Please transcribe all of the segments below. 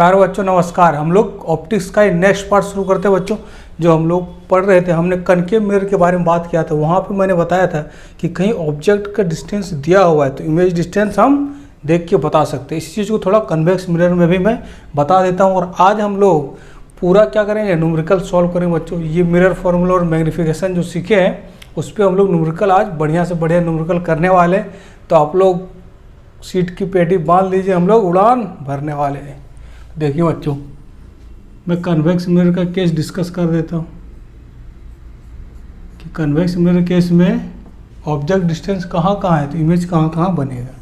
प्यारे बच्चों नमस्कार। हम लोग ऑप्टिक्स का नेक्स्ट पार्ट शुरू करते हैं बच्चों। जो हम लोग पढ़ रहे थे, हमने कनकेव मिरर के बारे में बात किया था। वहाँ पे मैंने बताया था कि कहीं ऑब्जेक्ट का डिस्टेंस दिया हुआ है तो इमेज डिस्टेंस हम देख के बता सकते हैं। इसी चीज़ को थोड़ा कन्वेक्स मिरर में भी मैं बता देता हूँ। और आज हम लोग पूरा क्या करेंगे, न्यूमेरिकल सॉल्व करेंगे बच्चों। ये मिरर फॉर्मूला और मैग्नीफिकेशन जो सीखे हैं उस पर हम लोग न्यूमेरिकल आज बढ़िया से बढ़िया न्यूमेरिकल करने वाले हैं। तो आप लोग सीट की पेटी बांध लीजिए, हम लोग उड़ान भरने वाले हैं। देखिए बच्चों, मैं कन्वेक्स मिरर का केस डिस्कस कर देता हूँ कि कन्वेक्स मिरर केस में ऑब्जेक्ट डिस्टेंस कहाँ कहाँ है तो इमेज कहाँ कहाँ बनेगा,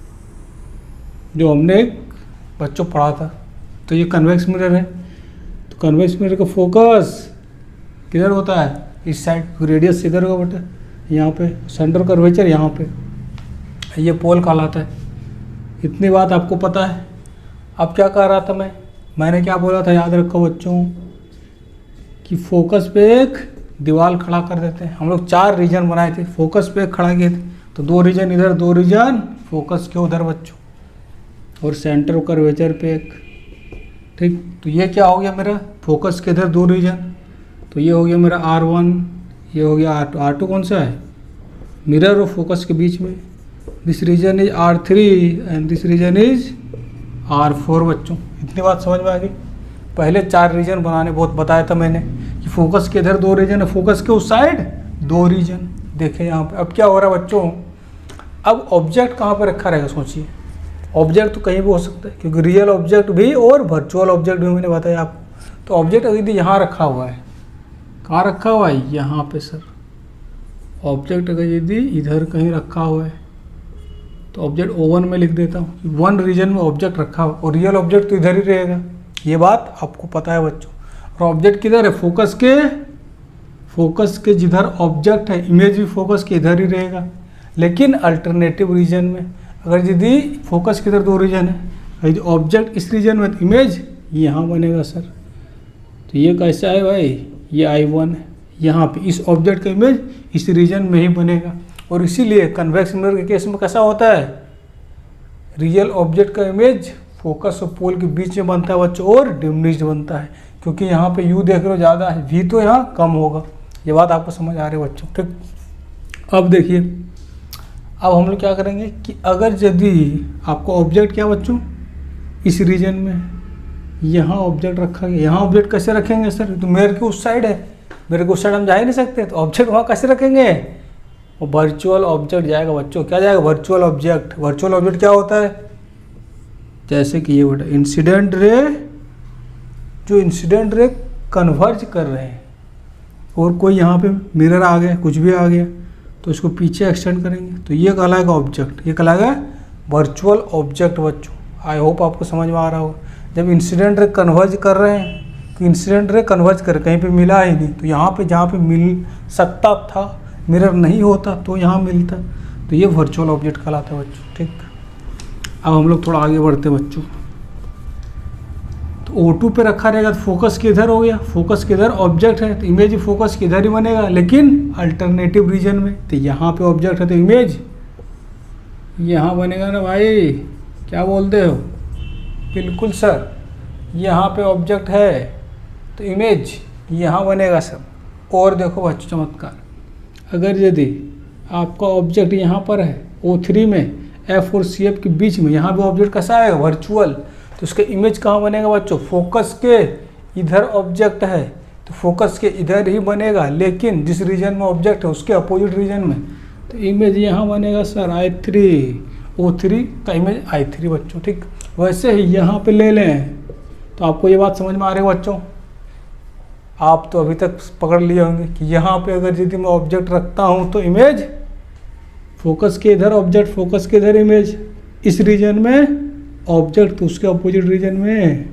जो हमने बच्चों पढ़ा था। तो ये कन्वेक्स मिरर है। तो कन्वेक्स मिरर का फोकस किधर होता है, इस साइड। रेडियस इधर होगा बेटा, यहाँ पे। सेंटर कर्वेचर यहाँ पे, ये पोल कहलाता है। इतनी बात आपको पता है। अब क्या कह रहा था मैंने क्या बोला था, याद रखो बच्चों कि फोकस पे एक दीवार खड़ा कर देते हैं। हम लोग 4 रीजन बनाए थे, फोकस पे एक खड़ा किए थे। तो 2 रीजन इधर, 2 रीजन फोकस के उधर बच्चों, और सेंटर कर्वेचर पे एक। ठीक, तो ये क्या हो गया मेरा, फोकस के इधर 2 रीजन। तो ये हो गया मेरा R1, ये हो गया R2। R2 कौन सा है, मिरर और फोकस के बीच में। This region is R3 and this region is R4 बच्चों। इतनी बात समझ में आ गई। पहले 4 रीजन बनाने बहुत बताया था मैंने कि फोकस के इधर 2 रीजन है, फोकस के उस साइड 2 रीजन। देखें यहाँ पे अब क्या हो रहा है बच्चों। अब ऑब्जेक्ट कहाँ पे रखा रहेगा, सोचिए। ऑब्जेक्ट तो कहीं भी हो सकता है, क्योंकि रियल ऑब्जेक्ट भी और वर्चुअल ऑब्जेक्ट भी मैंने बताया आपको। तो ऑब्जेक्ट यदि यहाँ रखा हुआ है, कहाँ रखा हुआ है, यहाँ पे सर। ऑब्जेक्ट अगर यदि इधर कहीं रखा हुआ है तो ऑब्जेक्ट O1 में लिख देता हूँ। 1 रीजन में ऑब्जेक्ट रखा हुआ और रियल ऑब्जेक्ट तो इधर ही रहेगा। ये बात आपको पता है बच्चों। और ऑब्जेक्ट किधर है, फोकस के जिधर ऑब्जेक्ट है, इमेज भी फोकस के इधर ही रहेगा। लेकिन अल्टरनेटिव रीजन में अगर यदि फोकस के इधर 2 रीजन है, यदि ऑब्जेक्ट इस रीजन में तो इमेज यहाँ बनेगा सर। तो ये कैसा है भाई, ये I1 है। यहाँ पे इस ऑब्जेक्ट का इमेज इस रीजन में ही बनेगा। और इसीलिए कन्वेक्स मिरर के केस में कैसा होता है, रियल ऑब्जेक्ट का इमेज फोकस और पोल के बीच में बनता है बच्चों, और डिम्निश्ड बनता है। क्योंकि यहाँ पे U देख रहे हो ज़्यादा है, V तो यहाँ कम होगा। ये बात आपको समझ आ रही है बच्चों। ठीक, अब देखिए, अब हम लोग क्या करेंगे कि अगर यदि आपको ऑब्जेक्ट क्या बच्चों, इस रीजन में यहाँ ऑब्जेक्ट रखा गया, यहाँ ऑब्जेक्ट कैसे रखेंगे सर, तो मिरर के उस साइड है, मिरर के उस साइड हम जा ही नहीं सकते। तो ऑब्जेक्ट वहाँ कैसे रखेंगे, वो वर्चुअल ऑब्जेक्ट जाएगा बच्चों। क्या जाएगा, वर्चुअल ऑब्जेक्ट। वर्चुअल ऑब्जेक्ट क्या होता है, जैसे कि ये बेटा इंसिडेंट रे, जो इंसिडेंट रे कन्वर्ज कर रहे हैं, और कोई यहाँ पे मिरर आ गया, कुछ भी आ गया तो इसको पीछे एक्सटेंड करेंगे तो ये कहलाएगा ऑब्जेक्ट, ये कहलाएगा वर्चुअल ऑब्जेक्ट बच्चों। आई होप आपको समझ में आ रहा होगा। जब इंसिडेंट रे कन्वर्ज कर रहे हैं तो इंसिडेंट रे कन्वर्ज कर, कहीं पे मिला ही नहीं, तो यहाँ पे जहाँ पे मिल सकता था, मिरर नहीं होता तो यहाँ मिलता, तो ये वर्चुअल ऑब्जेक्ट कहलाता है बच्चों। ठीक, अब हम लोग थोड़ा आगे बढ़ते हैं बच्चों। तो O2 पे रखा रहेगा तो फोकस के इधर हो गया, फोकस के इधर ऑब्जेक्ट है तो इमेज फोकस के इधर ही बनेगा, लेकिन अल्टरनेटिव रीजन में। तो यहाँ पे ऑब्जेक्ट है तो इमेज यहाँ बनेगा ना भाई, क्या बोलते हो, बिल्कुल सर। यहाँ पे ऑब्जेक्ट है तो इमेज यहाँ बनेगा सर। और देखो बच्चों चमत्कार, अगर यदि आपका ऑब्जेक्ट यहाँ पर है O3 में, F और CF के बीच में, यहाँ पे ऑब्जेक्ट कैसा आएगा, वर्चुअल, तो उसका इमेज कहाँ बनेगा बच्चों, फोकस के इधर ऑब्जेक्ट है तो फोकस के इधर ही बनेगा, लेकिन जिस रीजन में ऑब्जेक्ट है उसके अपोजिट रीजन में, तो इमेज यहाँ बनेगा सर I3, O3 का इमेज I3 बच्चों। ठीक, वैसे ही यहाँ पे ले लें तो आपको ये बात समझ में आ रही है बच्चों। आप तो अभी तक पकड़ लिए होंगे कि यहाँ पे अगर यदि मैं ऑब्जेक्ट रखता हूँ तो इमेज फोकस के इधर ऑब्जेक्ट, फोकस के इधर इमेज, इस रीजन में ऑब्जेक्ट तो उसके अपोजिट रीजन में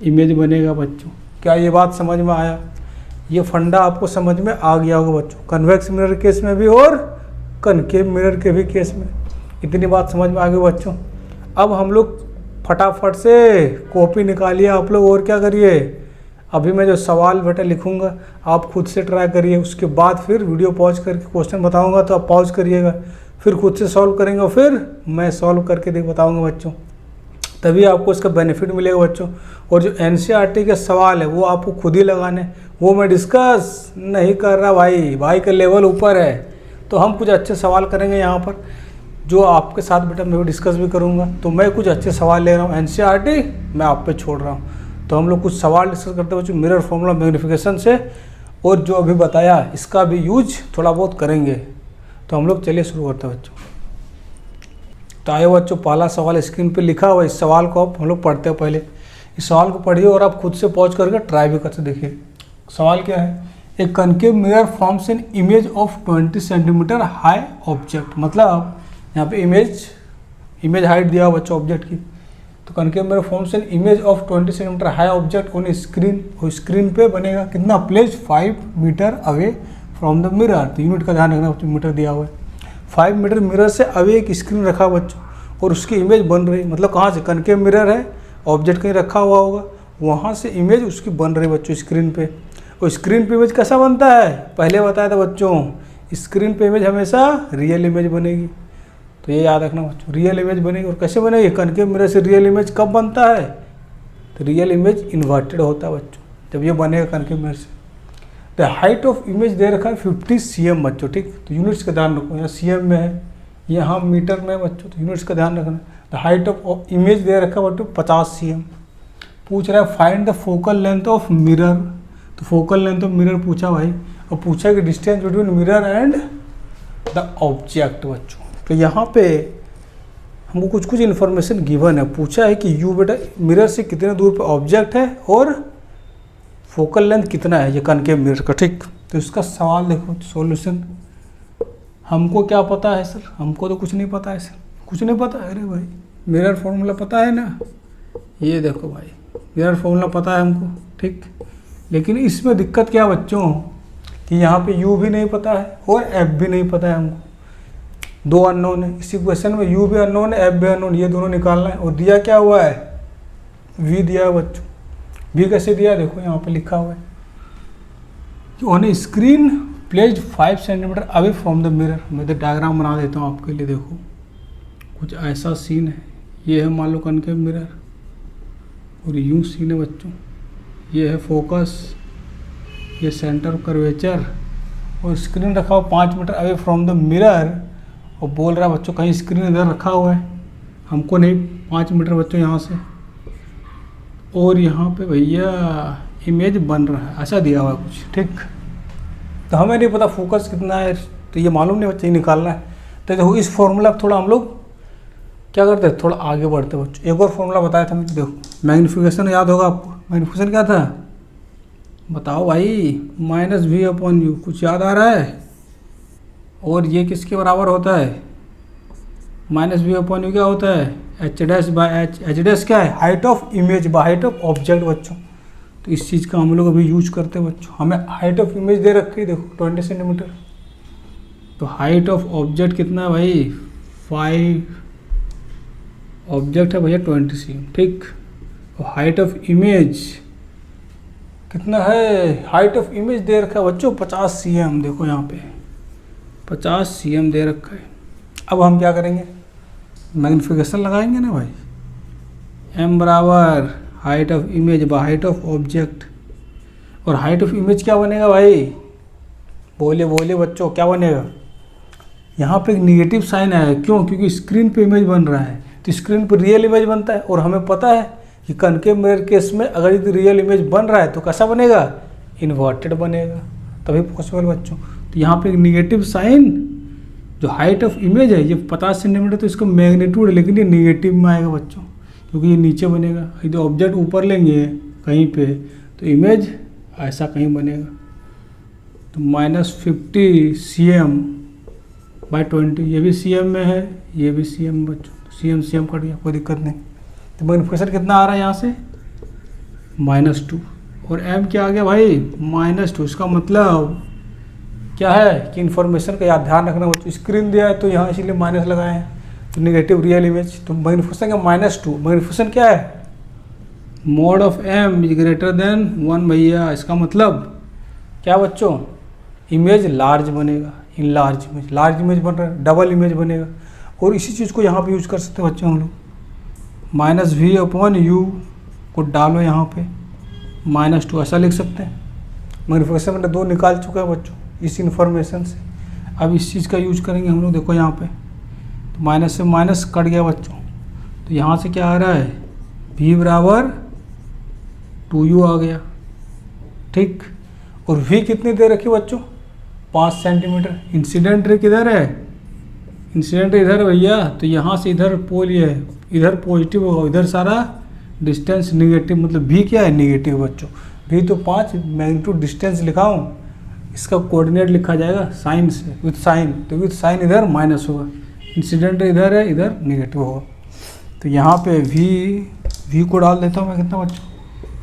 इमेज बनेगा बच्चों। क्या ये बात समझ में आया, ये फंडा आपको समझ में आ गया होगा बच्चों, कन्वेक्स मिरर केस में भी और कनकेव मिरर के भी केस में। इतनी बात समझ में आ गई बच्चों। अब हम लोग फटाफट से कॉपी निकालिए आप लोग, और क्या करिए, अभी मैं जो सवाल बेटा लिखूंगा आप खुद से ट्राई करिए, उसके बाद फिर वीडियो पॉज करके क्वेश्चन बताऊंगा तो आप पॉज करिएगा, फिर खुद से सॉल्व करेंगे और फिर मैं सॉल्व करके बताऊंगा बच्चों। तभी आपको इसका बेनिफिट मिलेगा बच्चों। और जो एनसीईआरटी के सवाल है वो आपको खुद ही लगाने, वो मैं डिस्कस नहीं कर रहा भाई का लेवल ऊपर है। तो हम कुछ अच्छे सवाल करेंगे यहाँ पर, जो आपके साथ बेटा मैं भी डिस्कस भी करूँगा। तो मैं कुछ अच्छे सवाल ले रहा हूँ, एनसीईआरटी मैं आप पे छोड़ रहा हूँ। तो हम लोग कुछ सवाल डिस्कस करते हैं बच्चों मिरर फॉर्मूला मैग्नीफिकेशन से, और जो अभी बताया इसका भी यूज थोड़ा बहुत करेंगे। तो हम लोग चलिए शुरू करते हैं बच्चों। तो आए बच्चों, पहला सवाल स्क्रीन पे लिखा हुआ है, इस सवाल को आप हम लोग पढ़ते हैं। पहले इस सवाल को पढ़िए और आप खुद से पॉज करके ट्राई भी करके देखिए। सवाल क्या है, a concave mirror forms an image of 20 centimetre high object. मतलब यहाँ पे इमेज हाइट दिया हुआ बच्चों ऑब्जेक्ट की। तो concave mirror forms an image of 20 centimetre high object on screen. और स्क्रीन पे बनेगा कितना, place 5 metre away from the mirror. तो यूनिट का ध्यान रखना बच्चों, मीटर दिया हुआ है। 5 मीटर मिरर से अवे एक स्क्रीन रखा बच्चों, और उसकी इमेज बन रही। मतलब कहाँ से, कनकेव मिरर है, ऑब्जेक्ट कहीं रखा हुआ होगा, वहाँ से इमेज उसकी बन रही बच्चों स्क्रीन पे। और स्क्रीन पे इमेज कैसा बनता है, पहले बताया था बच्चों, स्क्रीन पे इमेज हमेशा रियल इमेज बनेगी। तो ये याद रखना बच्चों, रियल इमेज बनेगी। और कैसे बनेगी, कनकेव मिरर से रियल इमेज कब बनता है, तो रियल इमेज इन्वर्टेड होता है बच्चों, जब ये बनेगा कनकेव मिरर से। द हाइट ऑफ इमेज दे रखा है 50 cm बच्चों, ठीक। तो यूनिट्स का ध्यान रखो, यहाँ cm में है, यहाँ मीटर में बच्चों, तो यूनिट्स का ध्यान रखना। द हाइट ऑफ इमेज दे रखा है बच्चों 50 cm। पूछ रहा है find the focal length of mirror. तो फोकल लेंथ ऑफ मिरर पूछा भाई, और पूछा कि distance between mirror and the object बच्चों। तो यहाँ पे हमको कुछ कुछ इन्फॉर्मेशन गिवन है। पूछा है कि यू बेटा मिरर से कितने दूर पे ऑब्जेक्ट है और फोकल लेंथ कितना है ये कनकेव मिरर का, ठीक। तो इसका सवाल देखो, सॉल्यूशन। हमको क्या पता है सर, हमको तो कुछ नहीं पता है सर, कुछ नहीं पता। अरे भाई मिरर फॉर्मूला पता है ना, ये देखो भाई मिरर फॉर्मूला पता है हमको, ठीक। लेकिन इसमें दिक्कत क्या बच्चों कि यहाँ पे यू भी नहीं पता है और एफ भी नहीं पता है हमको, दो अननोन है। इसी क्वेश्चन में यू भी अननोन है, एफ भी अननोन, ये दोनों निकालना है। और दिया क्या हुआ है, वी दिया है बच्चों। वी कैसे दिया, देखो यहाँ पे लिखा हुआ है कि on A screen placed 5 centimetre away from the mirror. मैं तो डायग्राम बना देता हूँ आपके लिए, देखो कुछ ऐसा सीन है। ये है मान लो कनकेव मिरर, और यूँ सीन है बच्चों, ये है फोकस, ये सेंटर कर्वेचर, और स्क्रीन रखा हुआ 5 metre away from the mirror. और बोल रहा है बच्चों कहीं स्क्रीन इधर रखा हुआ है, हमको नहीं 5 मीटर बच्चों यहाँ से, और यहाँ पे भैया इमेज बन रहा है, ऐसा दिया हुआ है कुछ, ठीक। तो हमें नहीं पता फोकस कितना है, तो ये मालूम नहीं बच्चे, ये निकालना है। तो देखो इस फॉर्मूला थोड़ा हम लोग क्या करते हैं, थोड़ा आगे बढ़ते हैं बच्चों। एक और फॉर्मूला बताया था मैंने, देखो मैग्नीफिकेशन याद होगा आपको। मैग्नीफिकेशन क्या था, बताओ भाई, -v/u, कुछ याद आ रहा है। और ये किसके बराबर होता है, -v/u क्या होता है, h'/h। h' क्या है, height of image by height of object बच्चों। तो इस चीज़ का हम लोग अभी यूज करते हैं बच्चों। हमें हाइट ऑफ इमेज दे रखी है, देखो 20 सेंटीमीटर। तो हाइट ऑफ ऑब्जेक्ट कितना है भाई, 5, ऑब्जेक्ट है भैया 20 cm, ठीक। और हाइट ऑफ इमेज कितना है, हाइट ऑफ इमेज दे रखा है बच्चों 50 cm। देखो यहाँ पे 50 cm दे रखा है। अब हम क्या करेंगे, मैग्नीफिकेशन लगाएंगे ना भाई, m बराबर height of image by height of object. और हाइट ऑफ इमेज क्या बनेगा भाई, बोले बोले बच्चों क्या बनेगा, यहाँ पे एक निगेटिव साइन है, क्यों, क्योंकि स्क्रीन पे इमेज बन रहा है, तो स्क्रीन पर रियल इमेज बनता है। और हमें पता है कि कनकेव मिरर केस में अगर यदि रियल इमेज बन रहा है तो कैसा बनेगा, इन्वर्टेड बनेगा, तभी पॉसिबल बच्चों। तो यहाँ पे एक निगेटिव साइन, जो हाइट ऑफ इमेज है ये 50 सेंटीमीटर, तो इसका मैग्नीट्यूड है, लेकिन ये निगेटिव में आएगा बच्चों, क्योंकि ये नीचे बनेगा। यदि ऑब्जेक्ट ऊपर लेंगे कहीं पे तो इमेज ऐसा कहीं बनेगा। तो -50 cm/20, ये भी cm में है, ये भी cm बच्चों, cm कट गया, कोई दिक्कत नहीं। तो मैग्नीफिकेशन कितना आ रहा है यहाँ से, -2। और m क्या आ गया भाई, -2। इसका मतलब क्या है कि इन्फॉर्मेशन का याद ध्यान रखना बच्चों। स्क्रीन दिया है तो यहाँ इसीलिए माइनस लगाए हैं, तो निगेटिव रियल इमेज। तो मैग्नीफिकेशन का -2, मैग्नीफिकेशन क्या है, mode of m is greater than 1 भैया। इसका मतलब क्या बच्चों, इमेज लार्ज बनेगा, इन लार्ज इमेज बन रहा है, डबल इमेज बनेगा। और इसी चीज़ को यहाँ पे यूज कर सकते हैं बच्चों हम लोग, माइनस वी अपॉन यू को डालो यहाँ पे -2 ऐसा लिख सकते हैं। मैग्नीफिकेशन मैंने 2 निकाल चुका है बच्चों इस इन्फॉर्मेशन से। अब इस चीज़ का यूज करेंगे हम लोग। देखो यहाँ पे तो माइनस से माइनस कट गया बच्चों, तो यहाँ से क्या आ रहा है v बराबर 2u आ गया, ठीक। और v कितनी दे रखी बच्चों 5 सेंटीमीटर। इंसिडेंट रे किधर है, इंसिडेंट रे इधर है भैया, तो यहाँ से इधर पोल ये है, इधर पॉजिटिव होगा, इधर सारा डिस्टेंस निगेटिव, मतलब v क्या है निगेटिव बच्चों। v तो 5 मैग्नीट्यूड डिस्टेंस लिखा हूँ, इसका कोऑर्डिनेट लिखा जाएगा साइन से, विथ साइन, तो विथ साइन इधर माइनस होगा, इंसिडेंट इधर है, इधर निगेटिव होगा। तो यहाँ पे v को डाल देता हूँ मैं, कितना बच्चों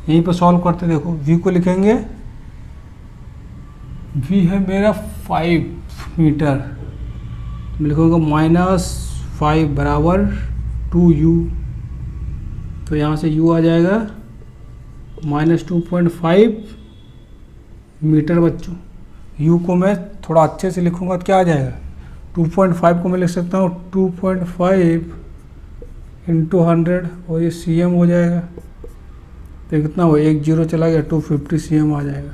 यहीं पर सॉल्व करते, देखो v को लिखेंगे, v है मेरा 5 मीटर, मैं लिखूँगा -5 बराबर 2u, तो यहाँ से u आ जाएगा -2.5 मीटर बच्चों। u को मैं थोड़ा अच्छे से लिखूँगा तो क्या आ जाएगा 2.5 को मैं लिख सकता हूँ 2.5 इंटू 100, और ये cm हो जाएगा, तो कितना हो 1 0 चला गया, 250 cm आ जाएगा।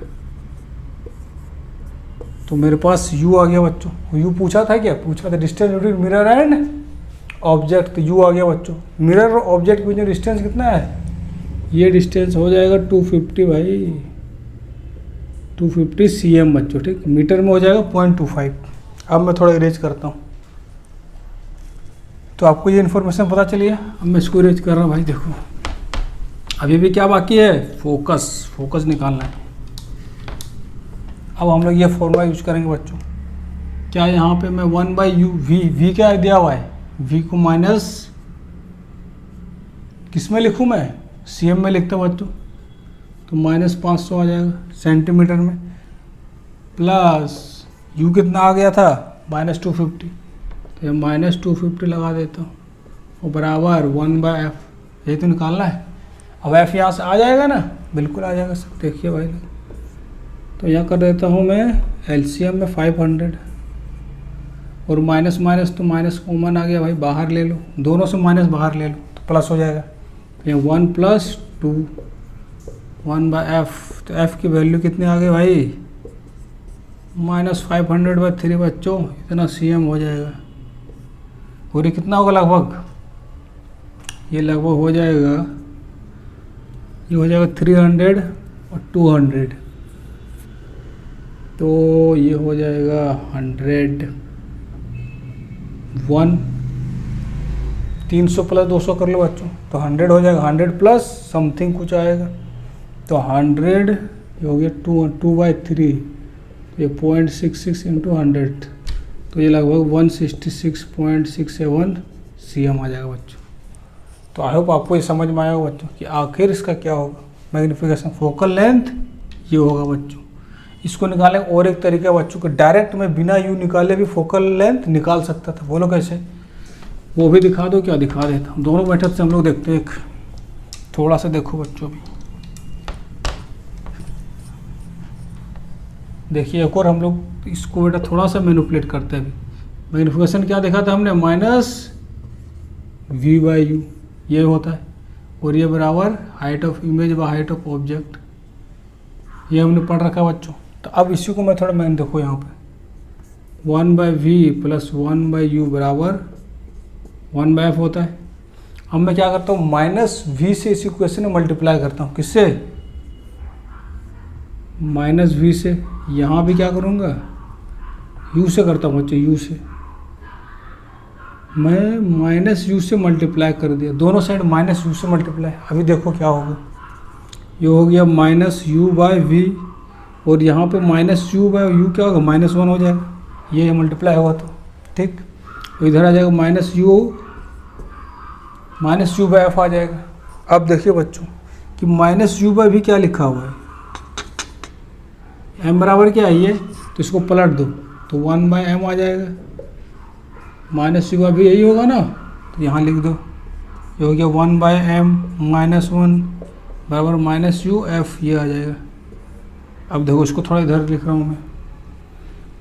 तो मेरे पास u आ गया बच्चों। u पूछा था, क्या पूछा था, distance between mirror and object, तो u आ गया बच्चों। मिरर और ऑब्जेक्ट के बीच में डिस्टेंस कितना है, ये डिस्टेंस हो जाएगा 250 भाई, 250 cm बच्चों, ठीक। मीटर में हो जाएगा 0.25। अब मैं थोड़ा इरेज करता हूँ, तो आपको ये इन्फॉर्मेशन पता चली है। अब मैं इसको इरेज कर रहा हूँ भाई। देखो अभी भी क्या बाकी है, फोकस निकालना है। अब हम लोग ये फॉर्मूला यूज करेंगे बच्चों। क्या यहाँ पे मैं 1/u, v क्या दिया हुआ है, v को माइनस किस में लिखूँ मैं, cm में लिखता हूँ बच्चों, तो -500 आ जाएगा सेंटीमीटर में, प्लस u कितना आ गया था -250, तो ये -250 लगा देता हूँ, और बराबर 1/f, यही तो निकालना है। अब f यहाँ से आ जाएगा ना, बिल्कुल आ जाएगा सब, देखिए भाई। तो यहाँ कर देता हूँ मैं LCM में 500, और माइनस तो माइनस कॉमन आ गया भाई, बाहर ले लो, दोनों से माइनस बाहर ले लो तो प्लस हो जाएगा। तो ये 1 + 2 1/f, तो f की वैल्यू कितनी आ गई भाई -500/3 बच्चों, इतना cm हो जाएगा। और ये कितना होगा लगभग, ये लगभग हो जाएगा, ये हो जाएगा 300 और 200, तो ये हो जाएगा 100 1 300 + 200 कर लो बच्चों, तो 100 हो जाएगा, 100 प्लस समथिंग कुछ आएगा, तो 100 ये हो गया 2/3, तो ये 0.66 इंटू 100, तो ये लगभग 166.67 cm आ जाएगा बच्चों। तो आई होप आपको ये समझ में आएगा बच्चों कि आखिर इसका क्या होगा, मैग्नीफिकेशन फोकल लेंथ ये होगा बच्चों। इसको निकालें और एक तरीका बच्चों को, डायरेक्ट मैं बिना u निकाले भी फोकल लेंथ निकाल सकता था, बोलो कैसे, वो भी दिखा दो, क्या दिखा देता हूँ। दोनों मेथड से हम लोग देखते हैं, थोड़ा सा देखो बच्चों भी, देखिए एक और हम लोग इसको बेटा थोड़ा सा मैनिपुलेट करते हैं। अभी मैग्नीफिकेशन क्या देखा था हमने, -v/u ये होता है, और ये बराबर हाइट ऑफ इमेज व हाइट ऑफ ऑब्जेक्ट, ये हमने पढ़ रखा बच्चों। तो अब इसी को मैं थोड़ा मैंने देखो यहाँ पे 1/v + 1/u बराबर 1/f होता है। अब मैं क्या करता हूँ, -v से इस इक्वेशन में मल्टीप्लाई करता हूँ, किससे, -v से। यहाँ भी क्या करूँगा, u से करता हूँ बच्चों, u से मैं -u से मल्टीप्लाई कर दिया, दोनों साइड -u से मल्टीप्लाई। अभी देखो क्या होगा, ये हो गया -u/v, और यहाँ पे -u/u क्या होगा, -1 हो जाएगा, ये मल्टीप्लाई होगा तो ठीक। तो इधर आ जाएगा -u/f आ जाएगा। अब देखिए बच्चों कि -u/v क्या लिखा हुआ है, m बराबर क्या है ये, तो इसको पलट दो तो 1/m आ जाएगा, -u/v यही होगा ना, तो यहाँ लिख दो, ये हो गया 1/m -1 बराबर -u/f, ये आ जाएगा। अब देखो इसको थोड़ा इधर लिख रहा हूँ मैं,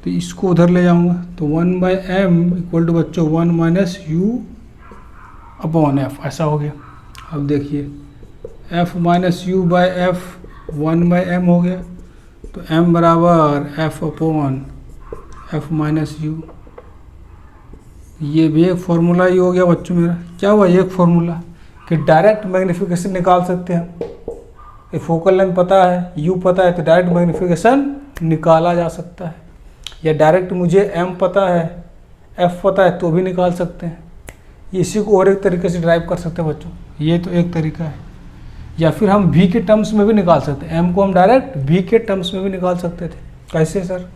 तो इसको उधर ले जाऊँगा, तो 1/m = बच्चों 1 - u/f, ऐसा हो गया। अब देखिए F minus you by F 1/m हो गया, तो m बराबर f upon F minus you. ये भी एक फॉर्मूला ही हो गया बच्चों मेरा। क्या हुआ, एक फॉर्मूला कि डायरेक्ट मैग्नीफिकेशन निकाल सकते हैं हम। ये फोकल लेंथ पता है, यू पता है, तो डायरेक्ट मैग्नीफिकेशन निकाला जा सकता है। या डायरेक्ट मुझे m पता है, f पता है, तो भी निकाल सकते हैं। इसी को और एक तरीके से ड्राइव कर सकते हैं बच्चों, ये तो एक तरीका है। या फिर हम v के टर्म्स में भी निकाल सकते हैं, m को हम डायरेक्ट v के टर्म्स में भी निकाल सकते थे। कैसे सर?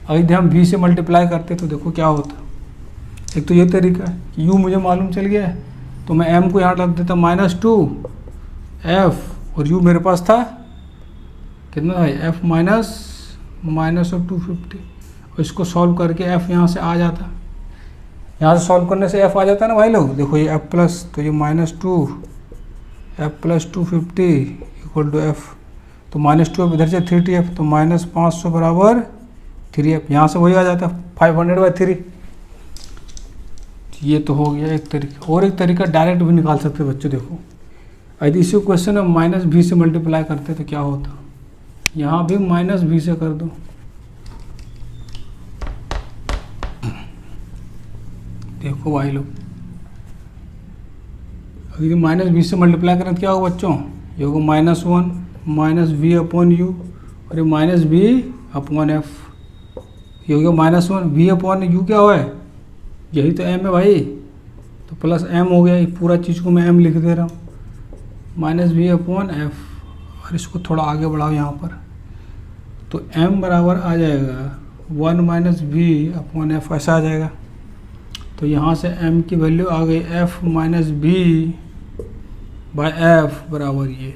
अगर यदि हम v से मल्टीप्लाई करते तो देखो क्या होता। एक तो ये तरीका है कि u मुझे मालूम चल गया है, तो मैं m को यहाँ रख देता -2 f, और u मेरे पास था कितना भाई, f माइनस ऑफ 250, और इसको सॉल्व करके f यहाँ से आ जाता। यहाँ से सॉल्व करने से f आ जाता है ना भाई लोग। देखो ये f प्लस, तो ये -2 f plus 250 equal to f, तो -2 इधर से 3t f, तो -500 बराबर 3f। यहाँ से वही आ जाता है 500/3। ये तो हो गया एक तरीका। और एक तरीका डायरेक्ट भी निकाल सकते हैं बच्चों। देखो यदि इसी क्वेश्चन में -v से मल्टीप्लाई करते तो क्या होता, यहाँ भी -v से कर दो। देखो भाई लोग, अगर -v से मल्टीप्लाई करें तो क्या होगा बच्चों, ये होगा -1 -v अपॉन u, और ये -v अपॉन f। ये हो गया -1 v अपॉन u, क्या हुआ है, यही तो m है भाई, तो प्लस m हो गया। ये पूरा चीज़ को मैं m लिख दे रहा हूँ, -v अपॉन f, और इसको थोड़ा आगे बढ़ाओ यहाँ पर, तो m बराबर आ जाएगा 1 - v अपॉन f, ऐसा आ जाएगा। तो यहाँ से m की वैल्यू आ गई f minus v by F बराबर ये।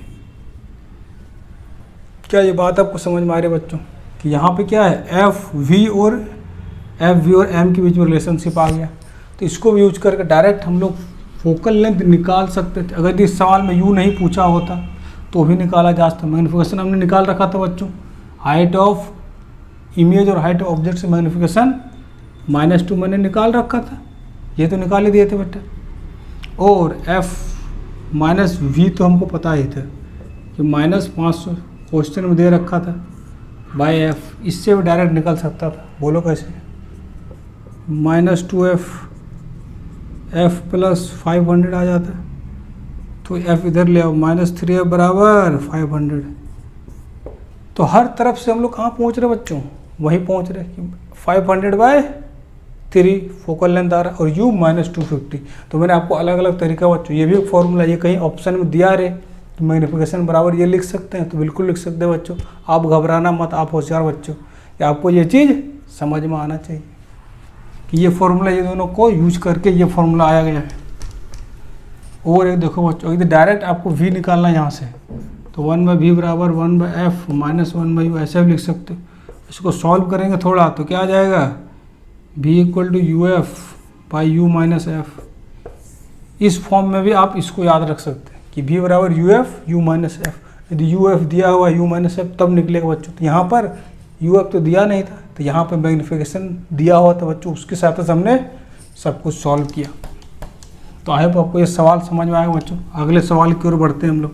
क्या ये बात आपको समझ में आ रही है बच्चों कि यहाँ पे क्या है, एफ वी और m के बीच में रिलेशनशिप आ गया। तो इसको भी यूज करके डायरेक्ट हम लोग फोकल लेंथ निकाल सकते थे। अगर इस सवाल में यू नहीं पूछा होता तो भी निकाला जा सकता। मैग्नीफिकेशन हमने निकाल रखा था बच्चों, हाइट ऑफ इमेज और हाइट ऑफ ऑब्जेक्ट से मैग्नीफिकेशन -2 मैंने निकाल रखा था, ये तो निकाल ही दिए थे बेटा। और f माइनस वी तो हमको पता ही था कि -500 क्वेश्चन में दे रखा था बाय एफ, इससे भी डायरेक्ट निकल सकता था। बोलो कैसे, -2f f प्लस 500 आ जाता, तो f इधर ले आओ, -3f बराबर 500। तो हर तरफ से हम लोग कहाँ पहुँच रहे बच्चों, वहीं पहुँच रहे कि 500/3 फोकल लेंथ आ रहा है, और u -250। तो मैंने आपको अलग अलग तरीका बच्चों, ये भी एक फॉर्मूला, ये कहीं ऑप्शन में दिया रहे तो मैग्नीफिकेशन बराबर ये लिख सकते हैं, तो बिल्कुल लिख सकते हैं बच्चों। आप घबराना मत, आप होशियार बच्चों, कि आपको ये चीज़ समझ में आना चाहिए कि ये फॉर्मूला, ये दोनों को यूज करके ये फॉर्मूला आया गया है। और एक देखो बच्चों, यदि डायरेक्ट आपको v निकालना है यहाँ से, तो 1/v बराबर 1/f माइनस 1/u ऐसे भी लिख सकते हो। इसको सॉल्व करेंगे थोड़ा तो क्या आ जाएगा, v equal to uf by u minus F. इस फॉर्म में भी आप इसको याद रख सकते हैं कि v बराबर uf u माइनस एफ। यदि uf दिया हुआ u माइनस एफ तब निकलेगा बच्चों। तो यहाँ पर uf तो दिया नहीं था, तो यहाँ पर मैग्नीफिकेशन दिया हुआ था बच्चों, उसके साथ हमने सब कुछ सॉल्व किया। तो आई होप आपको ये सवाल समझ में आएगा बच्चों। अगले सवाल की ओर बढ़ते हैं हम लोग।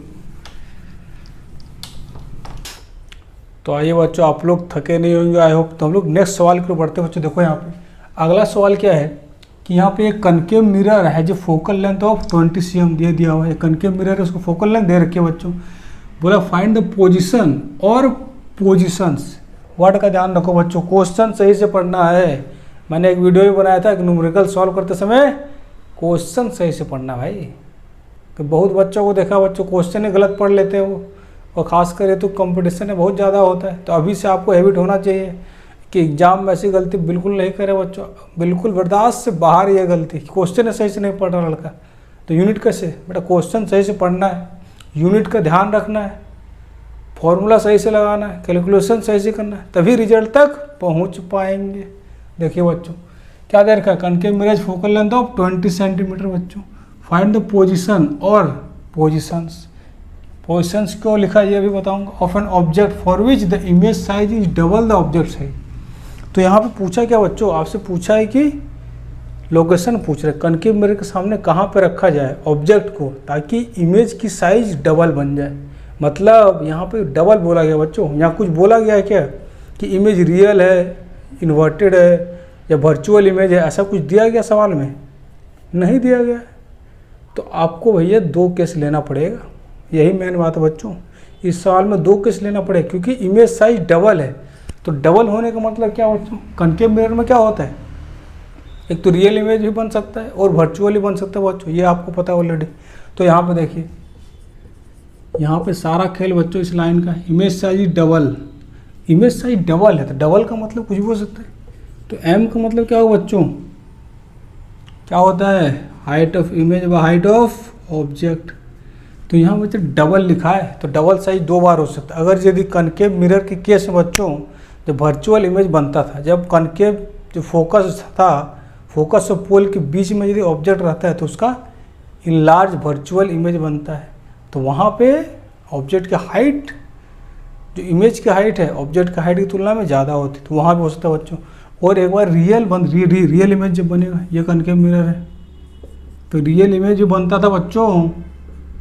तो आइए बच्चों, आप लोग थके नहीं होंगे आई होप। तो हम लोग नेक्स्ट सवाल की ओर बढ़ते हैं बच्चों। देखो यहाँ पे अगला सवाल क्या है कि यहाँ पे एक कनकेव मिरर है जो फोकल लेंथ ऑफ 20 cm दिया हुआ है। कनकेव मिरर है, उसको फोकल लेंथ दे रखी है बच्चों। बोला फाइंड द पोजीशन और पोजीशंस। वर्ड का ध्यान रखो बच्चों, क्वेश्चन सही से पढ़ना है। मैंने एक वीडियो भी बनाया था कि न्यूमेरिकल सॉल्व करते समय क्वेश्चन सही से पढ़ना भाई। तो बहुत बच्चों को देखा बच्चों क्वेश्चन ही गलत पढ़ लेते हैं वो, और ख़ास कर तो कंपटीशन में बहुत ज़्यादा होता है। तो अभी से आपको हैबिट होना चाहिए कि एग्जाम में ऐसी गलती बिल्कुल नहीं करे बच्चों, बिल्कुल बर्दाश्त से बाहर ये गलती। क्वेश्चन सही से नहीं पढ़ रहा लड़का, तो यूनिट कैसे बेटा, क्वेश्चन सही से पढ़ना है, यूनिट का ध्यान रखना है, फॉर्मूला सही से लगाना है, कैलकुलेशन सही से करना है, तभी रिजल्ट तक पहुँच पाएंगे। देखिए बच्चों क्या दे रखा है, concave mirror focal length of 20 centimetre बच्चों। फाइंड द पोजिशन और पोजिशंस। पोजिशंस क्यों लिखा है ये भी बताऊंगा। Of an object for which the image size is double the object size. तो यहाँ पे पूछा क्या बच्चों, आपसे पूछा है कि लोकेशन पूछ रहे, कनकेव मिरर के सामने कहाँ पे रखा जाए ऑब्जेक्ट को ताकि इमेज की साइज डबल बन जाए। मतलब यहाँ पे डबल बोला गया बच्चों, यहाँ कुछ बोला गया है क्या कि इमेज रियल है, इन्वर्टेड है या वर्चुअल इमेज है, ऐसा कुछ दिया गया सवाल में? नहीं दिया गया। तो आपको भैया 2 केस लेना पड़ेगा, यही मेन बात है बच्चों। इस सवाल में 2 केस लेना पड़ेगा क्योंकि इमेज साइज डबल है। तो डबल होने का मतलब क्या बच्चों, कनकेव मिरर में क्या होता है, एक तो रियल इमेज भी बन सकता है और वर्चुअली बन सकता है बच्चों, ये आपको पता है ऑलरेडी। तो यहाँ पे देखिए, यहाँ पे सारा खेल बच्चों इस लाइन का, image size double, image size double है तो डबल का मतलब कुछ भी हो सकता है। तो एम का मतलब क्या होगा बच्चों, क्या होता है, हाइट ऑफ इमेज व हाइट ऑफ ऑब्जेक्ट। तो यहाँ बच्चे डबल लिखा है तो डबल साइज 2 बार हो सकता है। अगर यदि कनकेव मिरर के केस में बच्चों जब वर्चुअल इमेज बनता था, जब कनकेव जो फोकस था, फोकस और पोल के बीच में यदि ऑब्जेक्ट रहता है तो उसका इनलार्ज वर्चुअल इमेज बनता है। तो वहाँ पे ऑब्जेक्ट की हाइट, जो इमेज की हाइट है ऑब्जेक्ट की हाइट की तुलना में ज़्यादा होती है, तो वहाँ भी हो सकता है बच्चों। और एक बार रियल इमेज जब बनेगा, ये कनकेव मिरर है तो रियल इमेज जो बनता था बच्चों,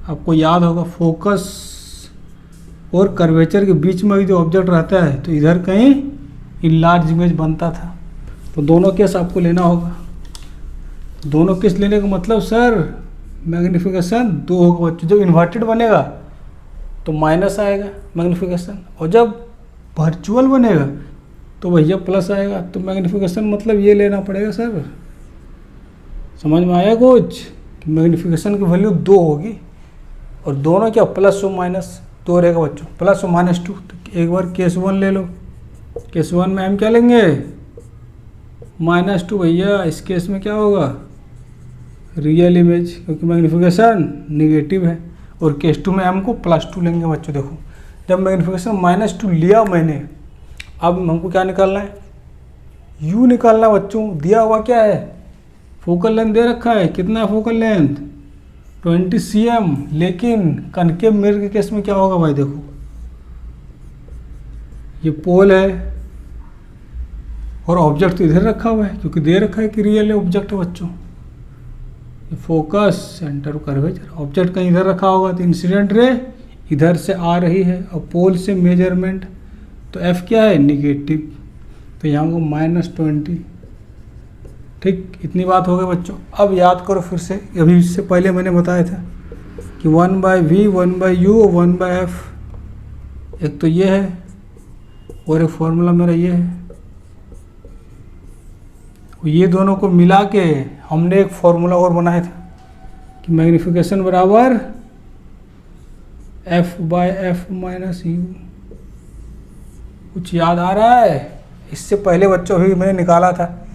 आपको याद होगा फोकस और कर्वेचर के बीच में जो ऑब्जेक्ट रहता है तो इधर कहीं इनलार्ज इमेज बनता था। तो दोनों केस आपको लेना होगा। दोनों केस लेने का मतलब सर मैग्नीफिकेशन 2 होगा बच्चों। जब इन्वर्टेड बनेगा तो माइनस आएगा मैग्नीफिकेशन, और जब वर्चुअल बनेगा तो भैया प्लस आएगा। तो मैग्नीफिकेशन मतलब ये लेना पड़ेगा सर, समझ में आया कुछ, कि मैग्नीफिकेशन की वैल्यू 2 होगी और दोनों क्या प्लस और माइनस 2 रहेगा बच्चों, प्लस और -2। तो एक बार केस 1 ले लो, केस 1 में हम क्या लेंगे, -2 भैया। इस केस में क्या होगा, रियल इमेज, क्योंकि मैग्नीफिकेशन निगेटिव है। और केस 2 में हम को +2 लेंगे बच्चों। देखो जब मैग्नीफिकेशन -2 लिया मैंने, अब हमको क्या निकालना है, यू निकालना बच्चों। दिया हुआ क्या है, फोकल लेंथ दे रखा है, कितना है फोकल लेंथ 20 cm। लेकिन कनकेव मिरर के केस में क्या होगा भाई, देखो ये पोल है और ऑब्जेक्ट तो इधर रखा हुआ है क्योंकि दे रखा है कि रियल ऑब्जेक्ट है बच्चों। ये फोकस सेंटर कर्वेचर, ऑब्जेक्ट कहीं इधर रखा होगा तो इंसिडेंट रे इधर से आ रही है और पोल से मेजरमेंट, तो एफ क्या है, निगेटिव। तो यहाँ को -20। ठीक, इतनी बात हो गई बच्चों। अब याद करो फिर से, अभी इससे पहले मैंने बताया था कि 1/v 1/u 1/f। एक तो ये है और एक फॉर्मूला मेरा ये है। ये दोनों को मिला के हमने एक फॉर्मूला और बनाया था कि मैग्नीफिकेशन बराबर f/f - u। कुछ याद आ रहा है? इससे पहले बच्चों अभी मैंने निकाला था,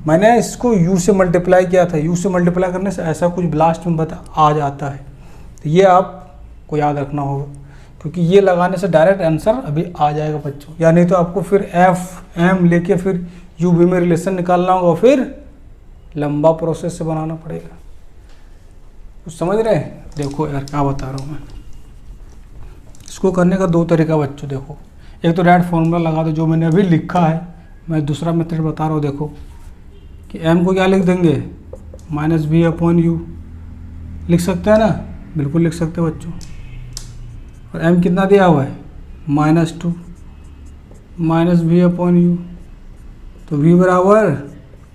मैंने इसको u से मल्टीप्लाई किया था। u से मल्टीप्लाई करने से ऐसा कुछ लास्ट में आ जाता है। तो ये आपको याद रखना होगा क्योंकि ये लगाने से डायरेक्ट आंसर अभी आ जाएगा बच्चों। या नहीं तो आपको फिर f m लेके फिर u v में रिलेशन निकालना होगा, फिर लंबा प्रोसेस से बनाना पड़ेगा। कुछ समझ रहे हैं? देखो यार क्या बता रहा हूँ मैं। इसको करने का 2 तरीका बच्चों। देखो एक तो डायरेक्ट फॉर्मूला लगा दो जो मैंने अभी लिखा है। मैं दूसरा मेथड बता रहा हूँ। देखो कि m को क्या लिख देंगे, -v/u लिख सकते हैं ना, बिल्कुल लिख सकते हैं बच्चों। और m कितना दिया हुआ है, -2 -v/u, तो v बराबर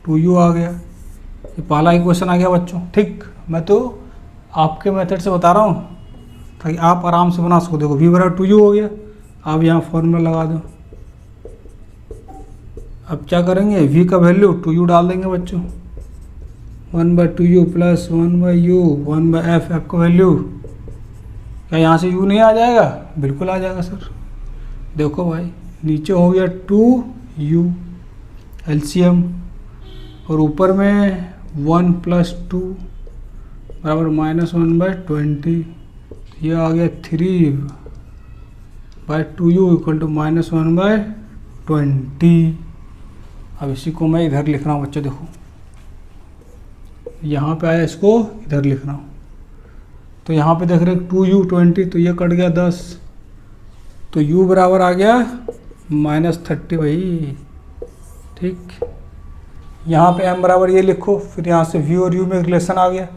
2u आ गया। ये पहला इक्वेशन आ गया बच्चों। ठीक, मैं तो आपके मेथड से बता रहा हूँ ताकि आप आराम से बना सको। देखो v बराबर 2u हो गया। आप यहाँ फॉर्मूला लगा दो। अब क्या करेंगे, v का वैल्यू 2u डाल देंगे बच्चों। 1/2u + 1/u 1/f। f का वैल्यू क्या यहाँ से u नहीं आ जाएगा? बिल्कुल आ जाएगा सर। देखो भाई नीचे हो गया 2u LCM और ऊपर में 1 + 2 बराबर -1/20। ये आ गया 3/2u = -1/20। अब इसी को मैं इधर लिख रहा हूँ बच्चों। देखो यहाँ पे आया, इसको इधर लिख रहा हूँ। तो यहाँ पे देख रहे 2u 20, तो ये कट गया 10, तो u बराबर आ गया -30 भाई। ठीक, यहाँ पे m बराबर ये लिखो, फिर यहाँ से v और u में रिलेशन आ गया,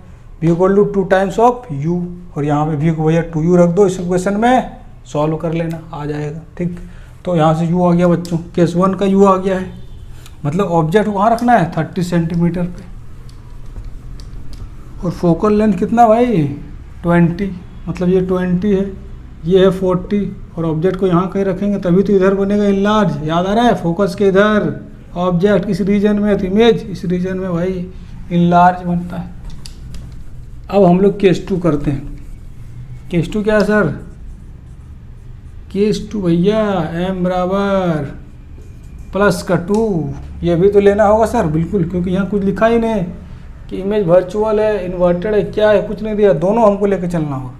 v equal to 2 times of u, और यहाँ पे v को भैया 2u रख दो, इस इक्वेशन में सॉल्व कर लेना, आ जाएगा। ठीक, तो यहाँ से u आ गया बच्चों, केस 1 का u आ गया है, मतलब ऑब्जेक्ट वहाँ रखना है 30 सेंटीमीटर पे, और फोकल लेंथ कितना भाई 20, मतलब ये 20 है, ये है 40, और ऑब्जेक्ट को यहाँ कहीं रखेंगे तभी तो इधर बनेगा इनलार्ज। याद आ रहा है, फोकस के इधर, ऑब्जेक्ट इस रीजन में, तो इमेज इस रीजन में भाई इनलार्ज बनता है। अब हम लोग केस 2 करते हैं। केस 2 क्या है सर? केस 2 भैया m बराबर प्लस का 2, ये भी तो लेना होगा सर, बिल्कुल, क्योंकि यहाँ कुछ लिखा ही नहीं कि इमेज वर्चुअल है, इन्वर्टेड है, क्या है, कुछ नहीं दिया, दोनों हमको लेके चलना होगा।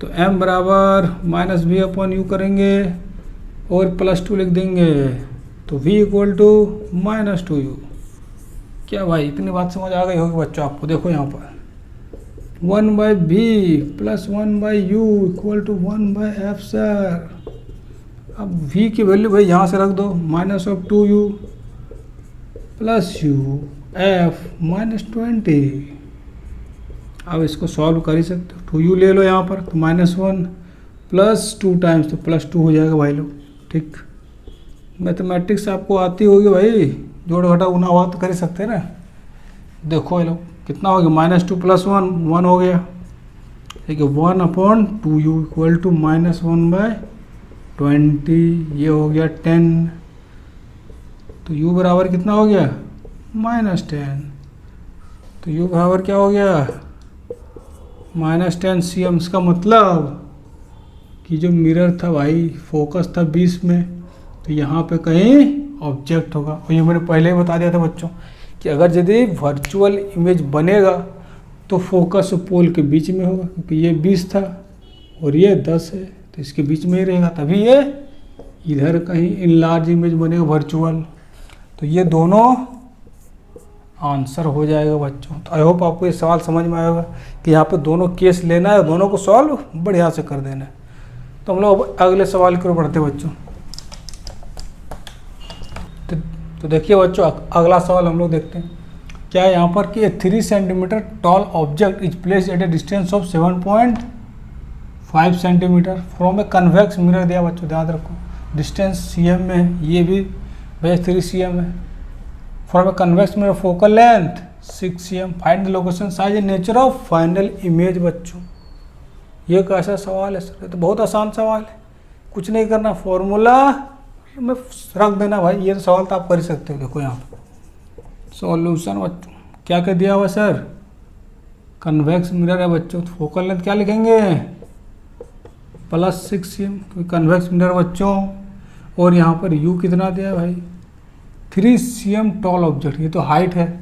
तो m बराबर माइनस v अपॉन यू करेंगे और प्लस 2 लिख देंगे, तो v equal to minus 2u। क्या भाई इतनी बात समझ आ गई होगी बच्चों आपको? देखो यहाँ पर 1/v plus 1/u equal to 1/f sir. अब v की वैल्यू भाई यहाँ से रख दो, minus of 2u plus u f minus 20। अब इसको सॉल्व कर ही सकते हो, 2u ले लो यहाँ पर, तो -1 प्लस 2 टाइम्स, तो प्लस 2 हो जाएगा भाई लोग। ठीक, मैथमेटिक्स आपको आती होगी भाई, जोड़ घटा गुना हुआ तो कर ही सकते हैं ना। देखो ये लोग कितना हो गया, -2 प्लस 1 1 हो गया, ठीक है, 1/2u इक्वल टू -1/20, ये हो गया 10, तो u बराबर कितना हो गया -10, तो u बराबर क्या हो गया -10 cm। इसका मतलब कि जो मिरर था भाई, फोकस था 20 में, तो यहाँ पे कहीं ऑब्जेक्ट होगा। और ये मैंने पहले ही बता दिया था बच्चों कि अगर यदि वर्चुअल इमेज बनेगा तो फोकस और पोल के बीच में होगा, क्योंकि ये 20 था और ये 10 है, तो इसके बीच में ही रहेगा, तभी ये इधर कहीं इनलार्ज इमेज बनेगा वर्चुअल। तो ये दोनों आंसर हो जाएगा बच्चों। तो आई होप आपको ये सवाल समझ में आएगा कि यहाँ पे दोनों केस लेना है, दोनों को सॉल्व बढ़िया से कर देना है। तो हम लोग अगले सवाल की ओर बढ़ते हैं बच्चों। तो देखिए बच्चों, अगला सवाल हम लोग देखते हैं। क्या है यहाँ पर कि 3 centimetre tall object is placed at a distance of 7.5 centimetre from a convex mirror दिया बच्चों, ध्यान रखो डिस्टेंस cm में है, ये भी भैया 3 cm है। From a convex mirror focal length 6 cm, find the location size and nature of final image. बच्चों ये कैसा सवाल है सर? ये तो बहुत आसान सवाल है, कुछ नहीं करना, फॉर्मूला में रख देना भाई। ये तो सवाल तो आप कर ही सकते हो। देखो यहाँ पर सॉल्यूशन बच्चों क्या क्या दिया हुआ सर? कन्वेक्स मिरर है बच्चों, तो फोकल लेंथ क्या लिखेंगे +6 cm, क्योंकि कन्वेक्स मिरर बच्चों। और यहाँ पर u कितना दिया है भाई 3 cm टॉल ऑब्जेक्ट, ये तो हाइट है,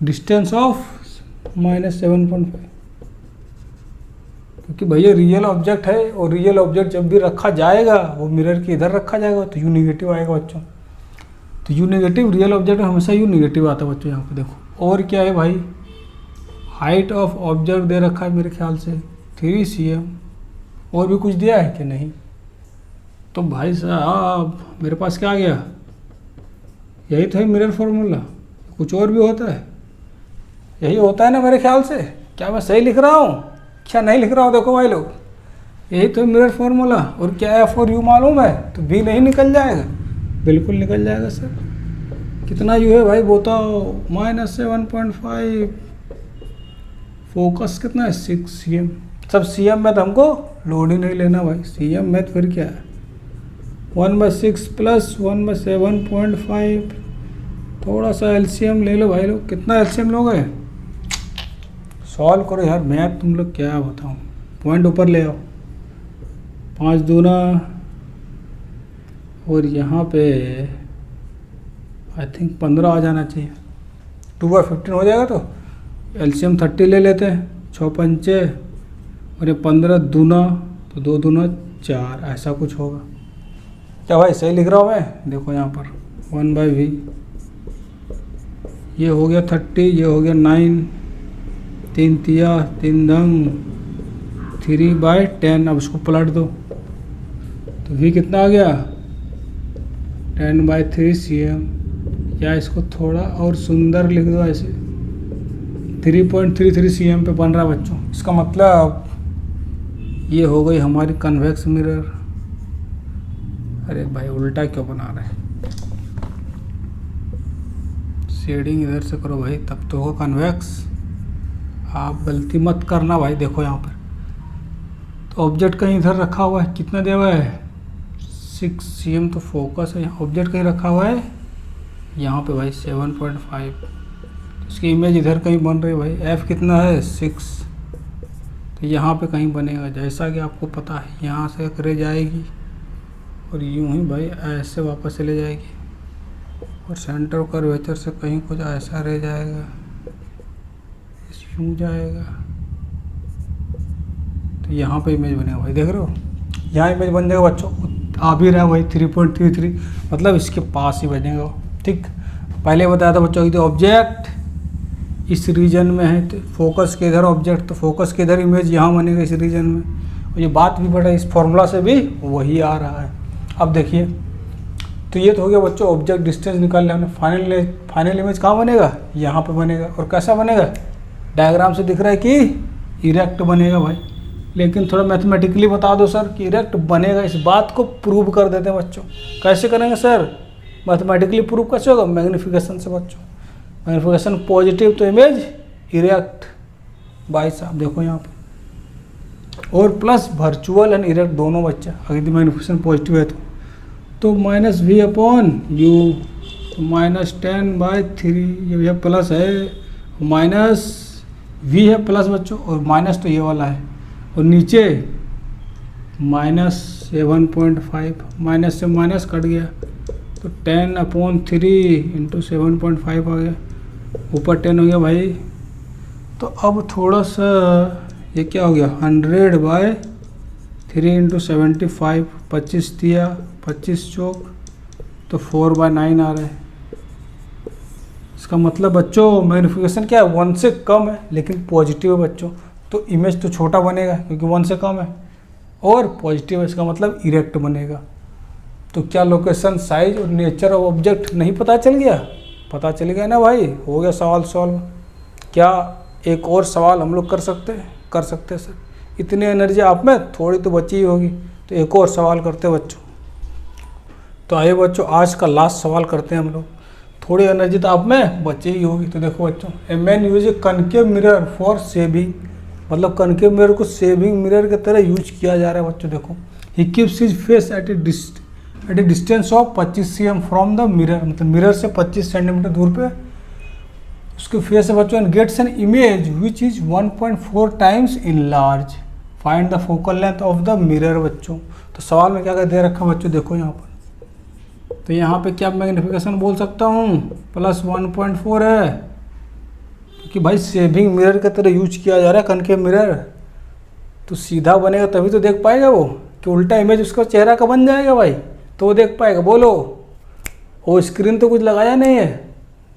डिस्टेंस ऑफ -7.5, क्योंकि भैया रियल ऑब्जेक्ट है, और रियल ऑब्जेक्ट जब भी रखा जाएगा वो मिरर के इधर रखा जाएगा, तो u नेगेटिव आएगा बच्चों। तो u नेगेटिव, रियल ऑब्जेक्ट में हमेशा u नेगेटिव आता है बच्चों। यहाँ पे देखो और क्या है भाई, हाइट ऑफ ऑब्जेक्ट दे रखा है मेरे ख्याल से 3 cm, और भी कुछ दिया है कि नहीं? तो भाई साहब मेरे पास क्या आ गया, यही तो है मिरर फॉर्मूला, कुछ और भी होता है? यही होता है ना मेरे ख्याल से। क्या मैं सही लिख रहा हूँ क्या नहीं लिख रहा हूँ? देखो भाई लोग, यही तो मिरर फॉर्मूला। और क्या है f और u मालूम है, तो v नहीं निकल जाएगा? बिल्कुल निकल जाएगा सर। कितना u है भाई बताओ, -7.5, फोकस कितना है 6 cm। सब cm में तो हमको लोड ही नहीं लेना भाई, cm में तो फिर क्या है 1/6 प्लस 1/7.5, थोड़ा सा LCM ले लो भाई लोग। कितना LCM लोगे? सॉल्व करो यार, मैथ तुम लोग क्या बताऊँ, पॉइंट ऊपर ले आओ, 5 दूना, और यहाँ पे आई थिंक 15 आ जाना चाहिए, 2/15 हो जाएगा। तो LCM 30 ले लेते हैं, 6 पंचे, और ये 15 दूना, तो 2 दूना 4, ऐसा कुछ होगा। क्या भाई सही लिख रहा हूँ मैं? देखो यहाँ पर 1/v, ये हो गया 30, ये हो गया 9, 3 तिया 3 दंग 3/10। अब इसको पलट दो तो v कितना आ गया 10/3 cm। या इसको थोड़ा और सुंदर लिख दो ऐसे, 3.33 cm पे बन रहा है बच्चों। इसका मतलब ये हो गई हमारी कन्वेक्स मिरर। अरे भाई उल्टा क्यों बना रहे हैं, शेडिंग इधर से करो भाई, तब तो होगा कन्वेक्स। आप गलती मत करना भाई। देखो यहाँ पर तो ऑब्जेक्ट कहीं इधर रखा हुआ है, कितना दिया हुआ है 6 cm, तो फोकस है। ऑब्जेक्ट कहीं रखा हुआ है यहाँ पे भाई 7.5, इसकी इमेज इधर कहीं बन रही है भाई। f कितना है 6, तो यहाँ पे कहीं बनेगा। जैसा कि आपको पता है यहाँ से एक रे जाएगी और यूं ही भाई ऐसे वापस चले जाएगी, और सेंटर कर्वेचर से कहीं कुछ ऐसा रह जाएगा, यूं जाएगा, तो यहाँ पे इमेज बनेगा भाई। देख रहे हो यहाँ इमेज बन जाएगा बच्चों। आ भी रहा है भाई 3.33, मतलब इसके पास ही बनेगा। ठीक, पहले बताया था बच्चों कि ऑब्जेक्ट इस रीजन में है, तो फोकस के इधर ऑब्जेक्ट, तो फोकस के इधर इमेज यहाँ बनेगा इस रीजन में। और ये बात भी बड़ा इस फॉर्मूला से भी वही आ रहा है। अब देखिए, तो ये तो हो गया बच्चों ऑब्जेक्ट डिस्टेंस निकाल लिया हमने। फाइनल इमेज कहाँ बनेगा, यहाँ पे बनेगा। और कैसा बनेगा, डायग्राम से दिख रहा है कि इरेक्ट बनेगा भाई। लेकिन थोड़ा मैथमेटिकली बता दो सर कि इरेक्ट बनेगा, इस बात को प्रूव कर देते हैं बच्चों। कैसे करेंगे सर, मैथमेटिकली प्रूव कैसे होगा, मैग्नीफिकेशन से बच्चों। मैग्नीफिकेशन पॉजिटिव तो इमेज इरेक्ट भाई साहब, देखो यहाँ पे। और प्लस वर्चुअल एंड इरेक्ट दोनों बच्चा, अगर मैग्नीफिकेशन पॉजिटिव है तो -v/u, तो -10/3, ये प्लस है, माइनस v है प्लस बच्चों, और माइनस तो ये वाला है, और नीचे -7.5, माइनस से माइनस कट गया तो 10/3 इंटू 7.5 आ गया, ऊपर 10 हो गया भाई। तो अब थोड़ा सा ये क्या हो गया 100/3 इंटू 75, 25 दिया, 25 चौक तो 4/9 आ रहा है। इसका मतलब बच्चों मैग्नीफिकेशन क्या है 1 से कम है, लेकिन पॉजिटिव है बच्चों, तो इमेज तो छोटा बनेगा क्योंकि 1 से कम है, और पॉजिटिव है, इसका मतलब इरेक्ट बनेगा। तो क्या लोकेशन, साइज और नेचर ऑफ ऑब्जेक्ट नहीं पता चल गया? पता चल गया ना भाई, हो गया सवाल सॉल्व। क्या एक और सवाल हम लोग कर सकते हैं? कर सकते हैं सर, इतनी एनर्जी आप में थोड़ी तो बची ही होगी, तो एक और सवाल करते हैं बच्चों। तो आइए बच्चों, आज का लास्ट सवाल करते हैं हम लोग। थोड़ी एनर्जी तो आप में बची ही होगी। तो देखो बच्चों, a man use a concave mirror for shaving, मतलब कनकेव मिरर को सेविंग मिरर की तरह यूज किया जा रहा है बच्चों। देखो, he keeps his face at a distance of 25 cm from the mirror, मतलब मिरर से 25 सेंटीमीटर दूर पे उसके फेस है बच्चों, and gets an image which is 1.4 times in large, find the focal length of the mirror बच्चों। तो सवाल में क्या क्या दे रखा बच्चों, देखो यहाँ पर। तो यहाँ पे क्या मैग्नीफिकेशन बोल सकता हूँ, +1.4 है, क्योंकि भाई सेविंग मिरर की तरह यूज किया जा रहा है कनकेव मिरर, तो सीधा बनेगा तभी तो देख पाएगा वो, कि उल्टा इमेज उसका चेहरा का बन जाएगा भाई, तो वो देख पाएगा। बोलो, वो स्क्रीन तो कुछ लगाया नहीं है,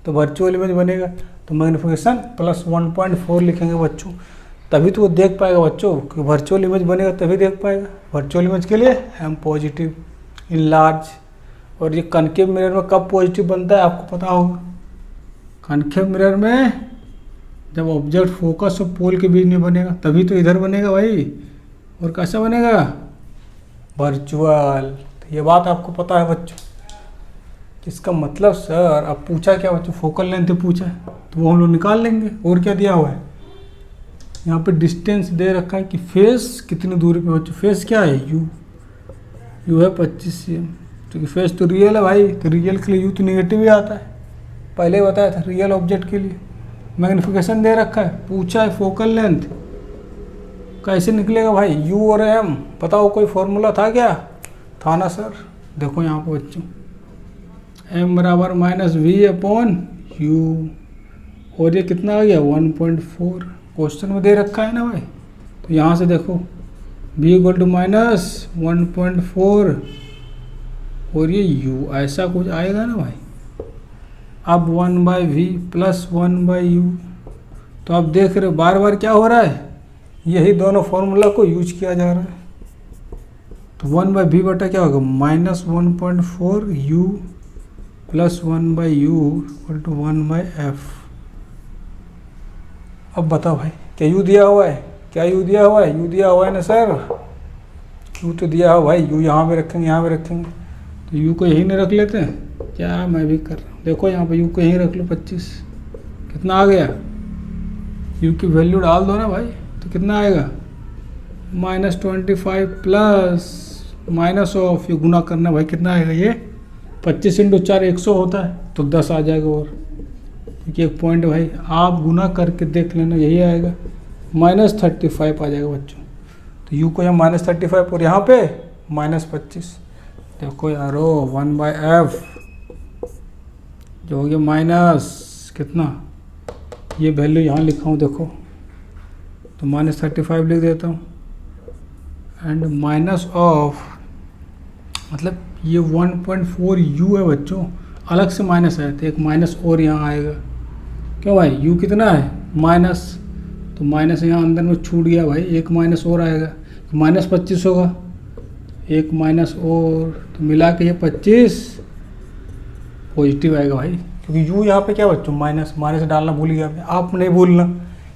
तो वर्चुअल इमेज बनेगा। तो मैग्नीफिकेशन +1.4 लिखेंगे बच्चों, तभी तो वो देख पाएगा बच्चों, कि वर्चुअल इमेज बनेगा तभी देख पाएगा। वर्चुअल इमेज के लिए एम पॉजिटिव इन लार्ज। और ये कनकेव मिरर में कब पॉजिटिव बनता है आपको पता होगा, कनकेव मिरर में जब ऑब्जेक्ट फोकस और पोल के बीच में बनेगा, तभी तो इधर बनेगा भाई। और कैसा बनेगा, वर्चुअल। तो ये बात आपको पता है बच्चों। इसका मतलब सर, अब पूछा क्या बच्चों, फोकल लेंथ पूछा है, तो वो हम लोग निकाल लेंगे। और क्या दिया हुआ है, यहाँ पे डिस्टेंस दे रखा है कि फेस कितनी दूरी पे बच्चों, फेस क्या है यू है 25 cm, क्योंकि फेस तो रियल है भाई, तो रियल के लिए यू तो निगेटिव ही आता है, पहले ही बताया था रियल ऑब्जेक्ट के लिए। मैग्नीफिकेशन दे रखा है, पूछा है फोकल लेंथ, कैसे निकलेगा भाई, यू और एम, पता हो कोई फॉर्मूला था क्या? था ना सर, देखो यहाँ पे बच्चों, m बराबर -v/u, और ये कितना आ गया 1.4, क्वेश्चन में दे रखा है ना भाई। तो यहाँ से देखो v = -1.4 और ये u, ऐसा कुछ आएगा ना भाई। अब 1/v + 1/u, तो आप देख रहे हो बार बार क्या हो रहा है, यही दोनों फॉर्मूला को यूज किया जा रहा है। तो 1/v बटा क्या होगा, -1.4u प्लस 1/u=1/f। अब बताओ भाई, क्या u दिया हुआ है? क्या u दिया हुआ है? u दिया हुआ है ना सर, u तो दिया हुआ भाई। u यहाँ पे रखेंगे, यहाँ पे रखेंगे, तो u को यहीं नहीं रख लेते हैं क्या? मैं भी कर रहा हूँ, देखो यहाँ पे u को यहीं रख लो। 25 कितना आ गया? u की वैल्यू डाल दो ना भाई, तो कितना आएगा? -25 प्लस माइनस ऑफ, ये गुना करना भाई, कितना आएगा ये? 25 × 4 100 होता है, तो 10 आ जाएगा। और क्योंकि एक पॉइंट भाई आप गुना करके देख लेना, यही आएगा -35 आ जाएगा बच्चों। तो u को यहाँ -35 और यहाँ पे -25। देखो यारो 1/f जो हो गया माइनस कितना, ये वैल्यू यहाँ लिखा हूँ देखो, तो -35 लिख देता हूँ। एंड माइनस ऑफ, मतलब ये 1.4 u है बच्चों, अलग से माइनस आया तो एक माइनस और यहाँ आएगा। क्यों भाई? u कितना है? माइनस, तो माइनस यहाँ अंदर में छूट गया भाई, एक माइनस और आएगा, तो -25 होगा, एक माइनस और, तो मिला के ये 25 पॉजिटिव आएगा भाई। क्योंकि u यहाँ पे क्या बच्चों? माइनस, माइनस डालना भूल गया मैं, आप नहीं भूलना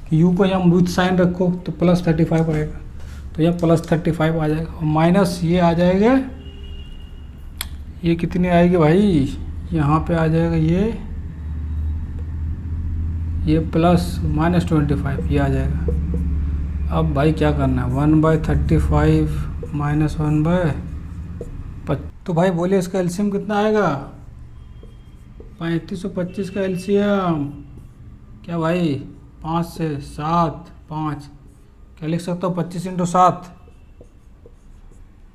कि u को यहाँ विथ साइन रखो तो +35 आएगा, तो यहाँ +35 आ जाएगा। और माइनस ये आ जाएगा, ये कितनी आएगी भाई? यहाँ पे आ जाएगा ये प्लस -25 ये आ जाएगा। अब भाई क्या करना है? 1/35 माइनस 1/5, तो भाई बोलिए इसका एलसीएम कितना आएगा? 35 और 25 का एलसीएम क्या भाई? 5 से 7, 5, क्या लिख सकता हूँ? 25 × 7।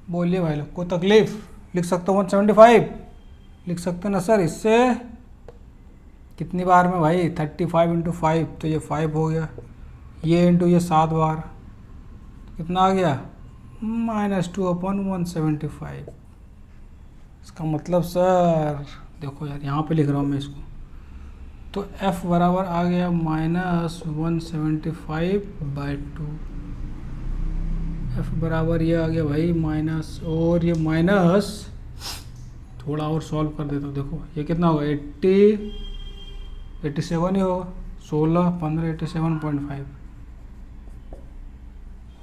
बोलिए भाई लोग, कोई तकलीफ? लिख सकता हूँ 175, लिख सकते ना सर? इससे कितनी बार में भाई? 35 × 5, तो ये 5 हो गया, ये इंटू ये 7 बार, कितना आ गया? -2/175। इसका मतलब सर देखो यार, यहाँ पे लिख रहा हूँ मैं इसको, तो f बराबर आ गया -175/2। f बराबर ये आ गया भाई माइनस, और ये माइनस थोड़ा और सॉल्व कर देता हूँ। देखो ये कितना होगा? 87 ही होगा, 16, 15, 87.5।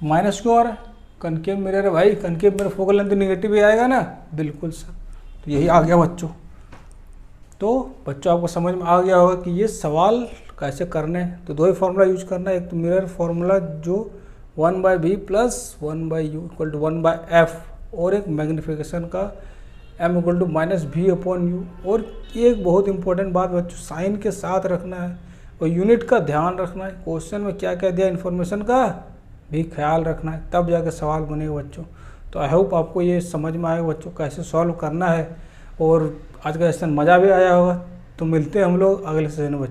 माइनस क्यों आ रहा है? कनकेव मिरर है भाई, concave mirror focal length negative ही आएगा ना? बिल्कुल सर, तो यही आ गया बच्चों। तो बच्चों आपको समझ में आ गया होगा कि ये सवाल कैसे करने हैं। तो दो ही फॉर्मूला यूज करना है, एक तो मिरर फॉर्मूला जो 1/b + 1/u = 1/f, और एक मैग्नीफिकेशन का m = -v/u। और एक बहुत इंपॉर्टेंट बात बच्चों, साइन के साथ रखना है और यूनिट का ध्यान रखना है। क्वेश्चन में क्या क्या दिया इन्फॉर्मेशन का भी ख्याल रखना है, तब जाके सवाल बनेगा बच्चों। तो आई होप आपको ये समझ में आएगा बच्चों कैसे सॉल्व करना है, और आज का सेशन मज़ा भी आया होगा। तो मिलते हैं हम लोग अगले सेशन में बच्चों।